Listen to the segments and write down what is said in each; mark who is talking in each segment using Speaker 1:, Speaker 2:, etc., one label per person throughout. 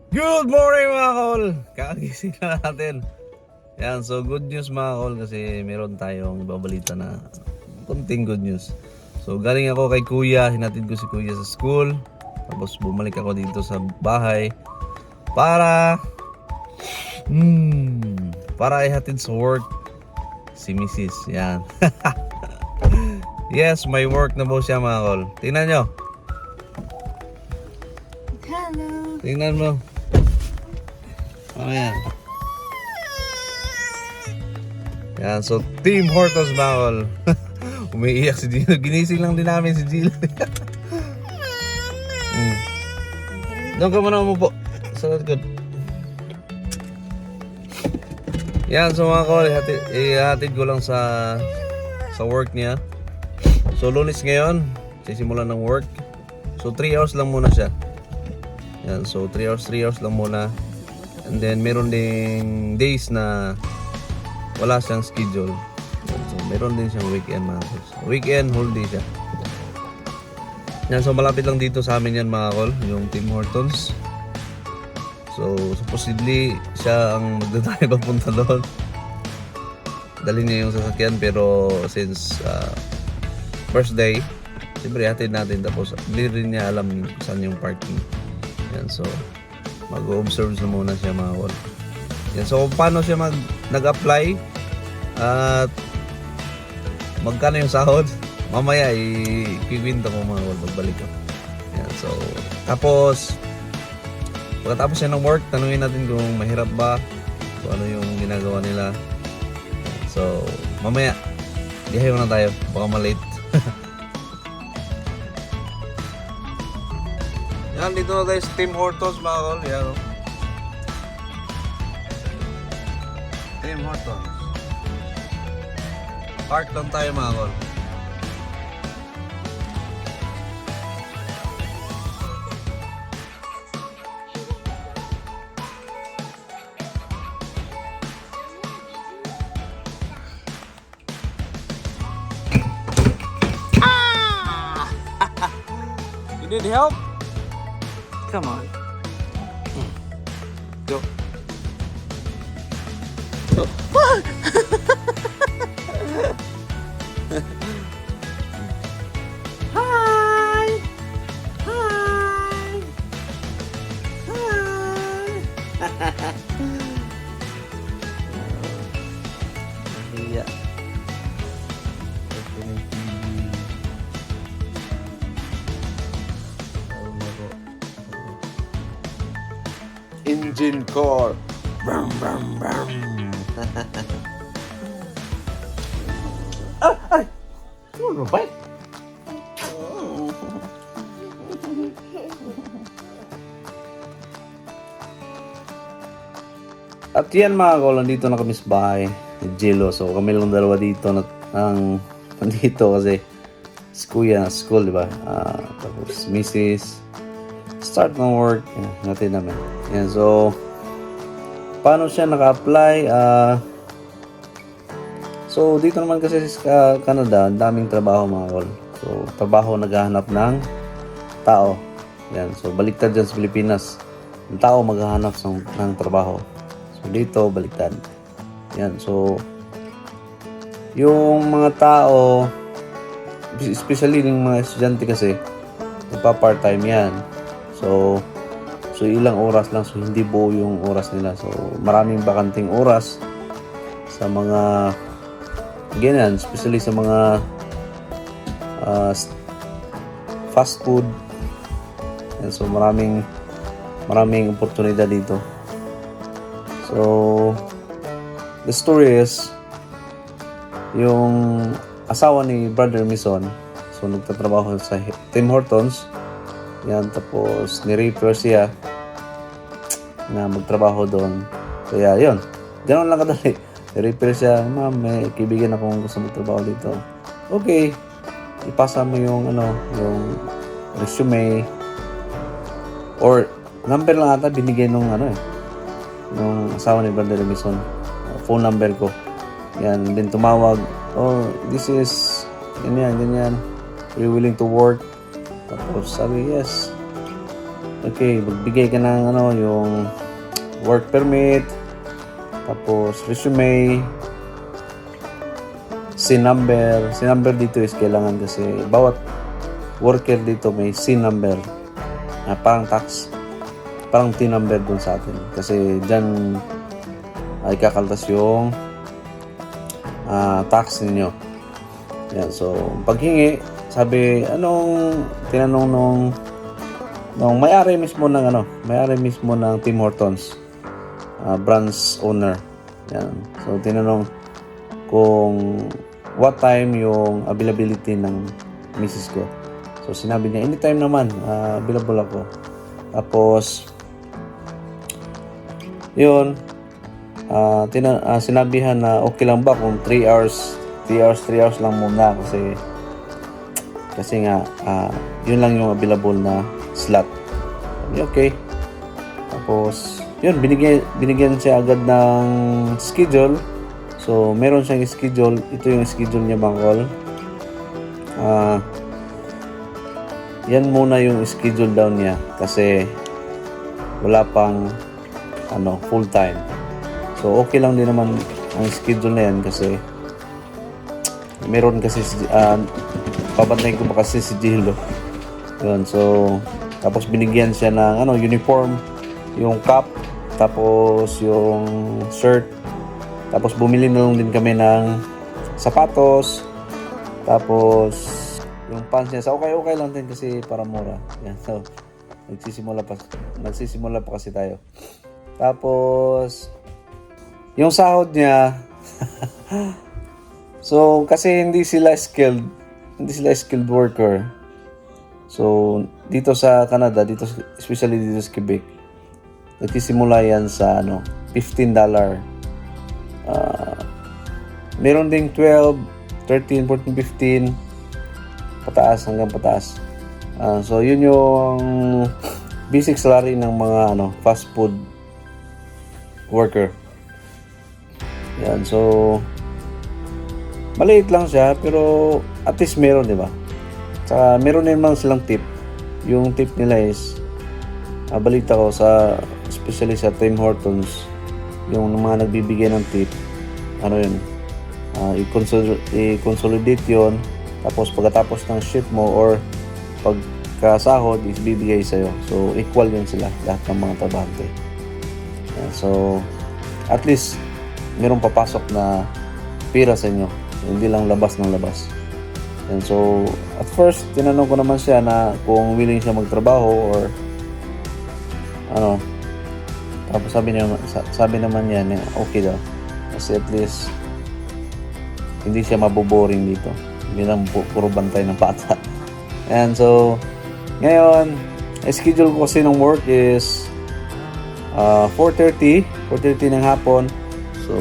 Speaker 1: Good morning mga kol! Kakagising na natin. Yan, so good news mga kol kasi meron tayong babalita na konting good news. So galing ako kay kuya, hinatid ko si kuya sa school. Tapos bumalik ako dito sa bahay para para ihatid sa work si Mrs. Yan. Yes, may work na po siya mga kol. Tingnan nyo.
Speaker 2: Hello.
Speaker 1: Tingnan mo. Ayan. Yan, so Team Hortos Bawal. Umiiyak si Gilo. Ginising lang din namin si Gilo. Doon ka muna umupo. Sa likod. Yan, so mga kol, ihatid ko lang sa work niya. So Lunes ngayon, sisimulan ng work. So 3 hours lang muna siya. Yan, so 3 hours lang muna. And then meron ding days na wala siyang schedule. So meron din siyang weekend mga kol. Weekend, whole day siya. Yan, so malapit lang dito sa amin yan mga kol, yung Tim Hortons. So supposedly siya ang magdadrive papunta doon. Dali niya yung sasakyan pero since first day, siyempre hatid natin tapos hindi rin niya alam kung saan yung parking. Yan, so mag-observe na muna siya mga kol. Yan, so paano siya nag-apply at magkano yung sahod, mamaya i-kwento ko mga kol pagbalik ko. Yan, so tapos pagkatapos siya ng work, tanungin natin kung mahirap ba, kung ano yung ginagawa nila. So mamaya dihayo na tayo, baka malate. Yan, dito na tayo sa Tim Hortons mga kol. Yan, oh. Tim Hortons. Park lang tayo mga kol. You need help? Come on. Go. Go. Hi. Hi. Hi. Iya. Engine core. Brum, brum, brum. Ay! Ano ba? At yan mga kol, nandito na kami sa bahay ni Jello. So kami lang dalawa dito nandito kasi si kuya na school, di ba? Tapos Mrs. Start ng work. Yan, natin namin. Yan, so paano siya naka-apply? So dito naman kasi sa Canada, daming trabaho mga kol. So trabaho naghahanap ng tao. Yan, so baliktad dyan sa Pilipinas. Ang tao maghahanap ng trabaho. So dito baliktad. Yan, so yung mga tao, especially yung mga estudyante kasi, nagpa-part-time yan. So ilang oras lang, so hindi buo yung oras nila. So maraming bakanting oras sa mga ganyan, especially sa mga fast food. And so maraming oportunidad dito. So the story is yung asawa ni Brother Mison, so nagtatrabaho sa Tim Hortons. Yan, tapos ni-refer siya na magtrabaho doon. Kaya yun, ganoon lang kadali. Ni-refer siya, ma'am, may kaibigan akong gusto magtrabaho dito. Okay, ipasa mo yung yung resume or number lang ata binigay nung nung asawa ni Brother Mison, phone number ko. Yan, din tumawag, oh, this is ganyan, are you willing to work? Tapos sabi, yes. Okay, magbigay ka ng yung work permit, tapos resume, SIN number. SIN number dito is kailangan kasi bawat worker dito may SIN number. Parang parang TIN number dun sa atin. Kasi dyan ay kakaltas yung tax ninyo. Yan, so paghingi, sabi, tinanong nung may-ari mismo ng Tim Hortons, branch owner. Yan. So tinanong kung what time yung availability ng misis ko. So sinabi niya, anytime naman, available ako. Tapos yun, sinabihan na okay lang ba kung 3 hours lang muna kasi nga yun lang yung available na slot. Okay. Tapos yun, binigyan siya agad ng schedule. So meron siyang schedule. Ito yung schedule niya, mga kol. Yan muna yung schedule down niya kasi wala pang full time. So okay lang din naman ang schedule na yan kasi meron kasi pabantayin ko pa kasi si Jilo. Yun, so tapos binigyan siya ng uniform, yung cap, tapos yung shirt. Tapos bumili na lang din kami ng sapatos. Tapos yung pants niya, so okay lang din kasi para mura. Yan, so nagsisimula pa kasi tayo. Tapos yung sahod niya so kasi hindi sila skilled worker. So dito sa Canada, especially dito sa Quebec, nagsisimula yan sa $15. Meron ding 12, 13, 14, 15 pataas hanggang pataas. So yun yung basic salary ng mga fast food worker. Yan, so maliit lang siya pero at least meron, di ba? Saka meron din naman silang tip. Yung tip nila is balita ko especially sa Tim Hortons, yung mga nagbibigay ng tip, i-consolidate yun, tapos pagkatapos ng shift mo or pagkasahod is bibigay sa'yo. So equal yun sila, lahat ng mga trabahante. So at least merong papasok na pira sa inyo, hindi lang labas ng labas. And so at first tinanong ko naman siya na kung willing siya magtrabaho or tapos sabi naman niya na okay daw kasi at least hindi siya maboboring dito, hindi lang puro bantay ng bata. And so ngayon schedule ko kasi ng work is 4:30 ng hapon. So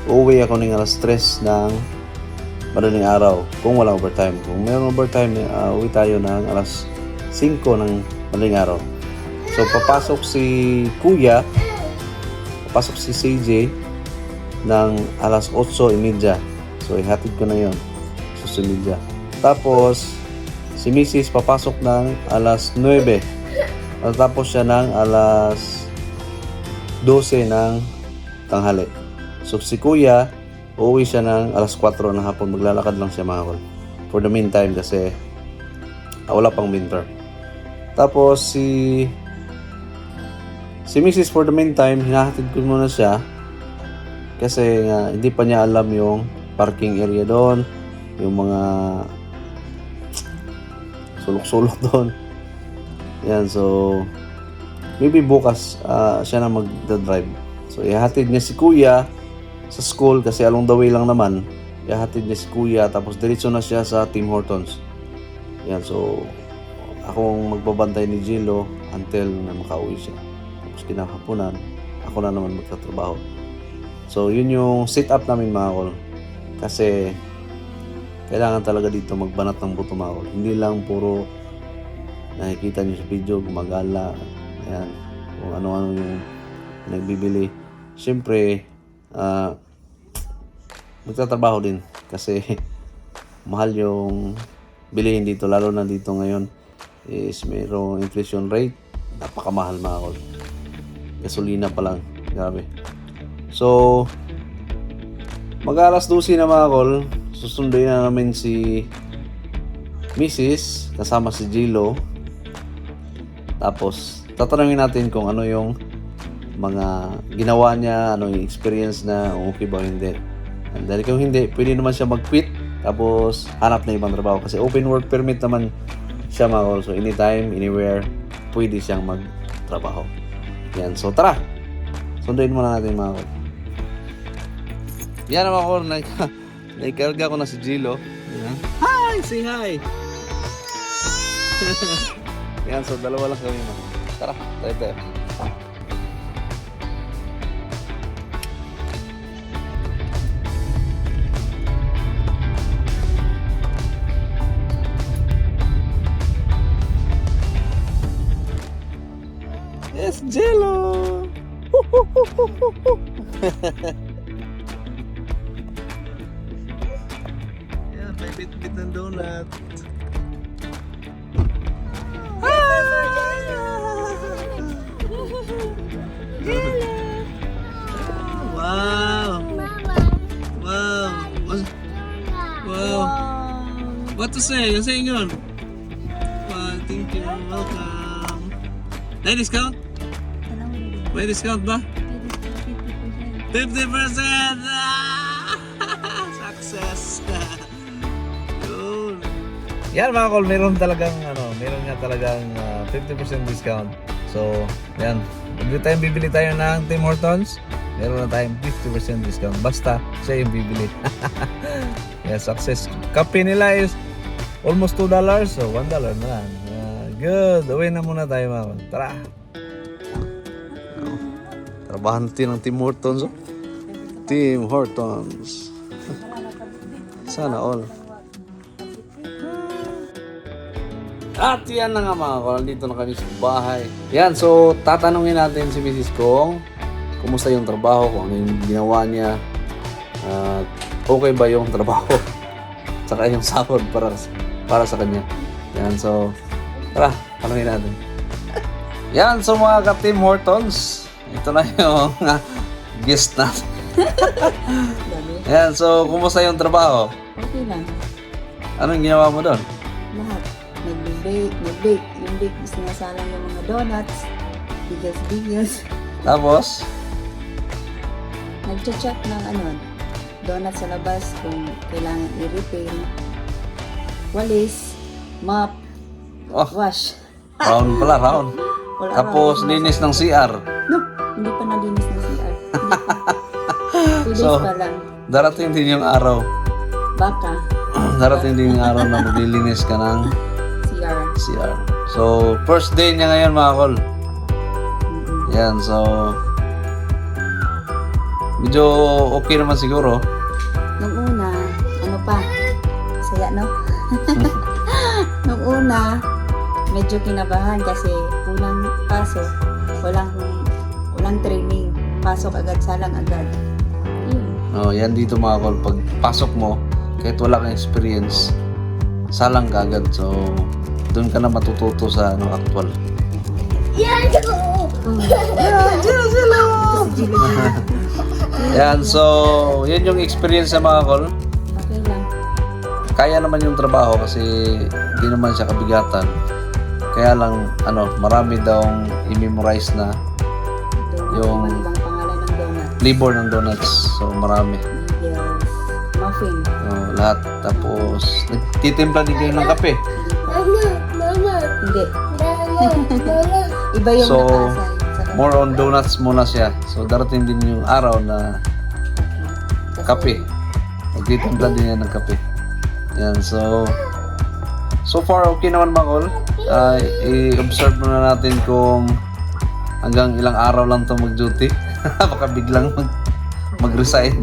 Speaker 1: uuwi ako ng alas 3 ng madaling araw kung wala overtime. Kung mayroon overtime, uwi tayo ng alas 5 ng madaling araw. So papasok si CJ ng alas 8:30. So ihatid ko na yon sa 8:30. Tapos si Mrs. papasok ng alas 9. Tapos siya ng alas 12 ng tanghali. So si Kuya, uuwi siya ng alas 4 ng hapon. Maglalakad lang siya, mga kol. For the meantime kasi wala pang winter. Tapos si Mrs. for the meantime, hinahatid ko muna siya kasi hindi pa niya alam yung parking area doon, yung mga sulok-sulok doon. Yan, so maybe bukas siya na magdadrive. So ihatid niya si Kuya sa school kasi along the way lang naman. Ihatid niya si Kuya tapos diretso na siya sa Tim Hortons. Yan, so akong magbabantay ni Jilo until na makauwi siya. Tapos kinahaponan, ako na naman magtatrabaho. So yun yung sit up namin, mga kol. Kasi kailangan talaga dito magbanat ng buto, mga kol. Hindi lang puro nakikita niyo sa video, gumagala, ayan, kung ano-ano yung nagbibili. Siyempre, magtatrabaho din kasi mahal yung bilihin dito, lalo na dito ngayon is mayroong inflation rate. Napakamahal mga kol. Gasolina pa lang. Grabe. So, mag-alas 12 na mga kol. Susunduin na namin si Mrs. kasama si Jilo. Tapos, tatanungin natin kung ano yung mga ginawa niya, ano yung experience na, okay ba o hindi. And dahil kung hindi, pwede naman siya mag-quit. Tapos, hanap na ibang trabaho. Kasi open work permit naman siya mga kol. So, anytime, anywhere, pwede siyang magtrabaho. Yan. So, tara! Sunduin muna natin mga kol. Yan naman ko, naikarga ko na si Jilo. Yan. Hi! Say hi! Yan, so dalawa lang kami mga. Tara, tayo. Yes, Jilo! Yan, may bit-bit ng donut. Wow! Wow! Wow! What to say? You're saying yun? Wow, thank you. Welcome. May discount? May discount ba? 50%! Success! Yun. Yan mga kol, meron nga talagang 50% discount. So, yan. Bibili tayo ng Tim Hortons, meron na tayong 50% discount. Basta siya yung bibili. Yeah, success. Kape nila is almost $2, so $1 na lang. Good. Uwi na muna tayo mga kol. Tara! Trabahan natin ng Tim Hortons. Oh. Tim Hortons. Sana all. At yan na nga mga kol. Dito na kami sa bahay. Yan. So, tatanungin natin si Mrs. kung kumusta yung trabaho, kung ano yung ginawa niya. Okay ba yung trabaho. Saka yung sahod para sa kanya. Yan. So, tara. Tanungin natin. Yan. So, mga ka-Tim Hortons. Ito na yung guest natin. Ayan, so kumusta yung trabaho?
Speaker 2: Okay lang.
Speaker 1: Anong ginawa mo doon?
Speaker 2: Lahat. Nag-bake. Yung bake, sinasalang yung mga donuts. Bigas.
Speaker 1: Tapos?
Speaker 2: Nag-check ng donuts sa labas kung kailangan i-repair. Walis, mop, wash.
Speaker 1: Round pala, round.
Speaker 2: Wala
Speaker 1: Tapos linis ng CR.
Speaker 2: No, hindi pa nalinis ng CR. 2 days
Speaker 1: So,
Speaker 2: pa lang.
Speaker 1: Darating din yung araw.
Speaker 2: Baka,
Speaker 1: Darating din yung araw na maglilinis ka ng
Speaker 2: CR.
Speaker 1: CR. So, first day niya ngayon mga kol. Yan, so medyo okay naman siguro.
Speaker 2: Nung una, saya no? Nung una, medyo kinabahan kasi unang pasok, walang training. Pasok agad, salang agad.
Speaker 1: Oh, yan dito mga kol. Pag pasok mo, kahit wala kang experience, salang ka agad. So, doon ka na matututo sa actual. Yan, so, yan yung experience sa mga kol.
Speaker 2: Okay lang.
Speaker 1: Kaya naman yung trabaho kasi hindi naman siya kabigatan. Kaya lang, marami daw i-memorize na yung
Speaker 2: Ibang pangalan ng donut.
Speaker 1: flavor ng donuts. So, marami.
Speaker 2: Yes. Muffin.
Speaker 1: Lahat. Tapos, nagtitimpla din kayo ng kape.
Speaker 2: Hindi. Iba yung
Speaker 1: So,
Speaker 2: natasa.
Speaker 1: more on donuts muna siya. So, darating din yung araw na kape. Nagtitimpla din yan ng kape. Yan, so far okay naman mga kol. I-observe muna natin kung hanggang ilang araw lang to mag-duty. Baka biglang mag-resign.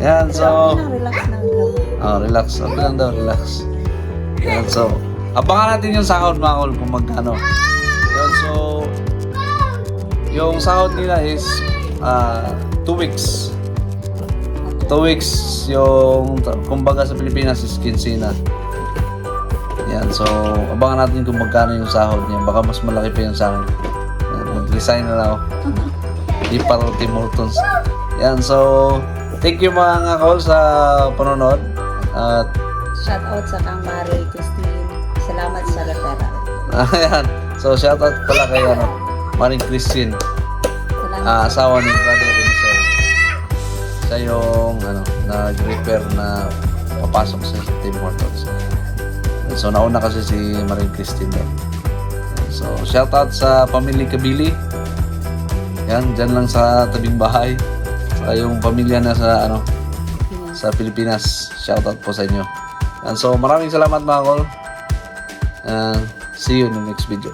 Speaker 1: Yan, so
Speaker 2: Relax na lang.
Speaker 1: relax. Okay lang daw, relax. Yan, so abangan natin yung sahod mga kol kung magkano. Yan, so yung sahod nila is 2 weeks. 2 weeks yung kumbaga sa Pilipinas is quincena. Yan, so abangan natin kung magkano yung sahod niya. Baka mas malaki pa yun sa akin. Yan, mag-resign na lang ako. Di para Tim Hortons. Yan, so thank you mga kol sa panonood. At
Speaker 2: Shout out sa kang Mari Christine. Salamat sa referral.
Speaker 1: ayan, so shoutout pala kay Maring Christine,
Speaker 2: Salamat.
Speaker 1: asawa ni Brother Benson. Siya yung nag-repair na papasok sa Tim Hortons. So nauna kasi si Maring Christine doon. So shoutout sa pamilya Kabili. Yan, dyan lang sa tabing bahay. Saka yung pamilya na sa sa Pilipinas. Shoutout po sa inyo. And so maraming salamat mga kol. And see you in the next video.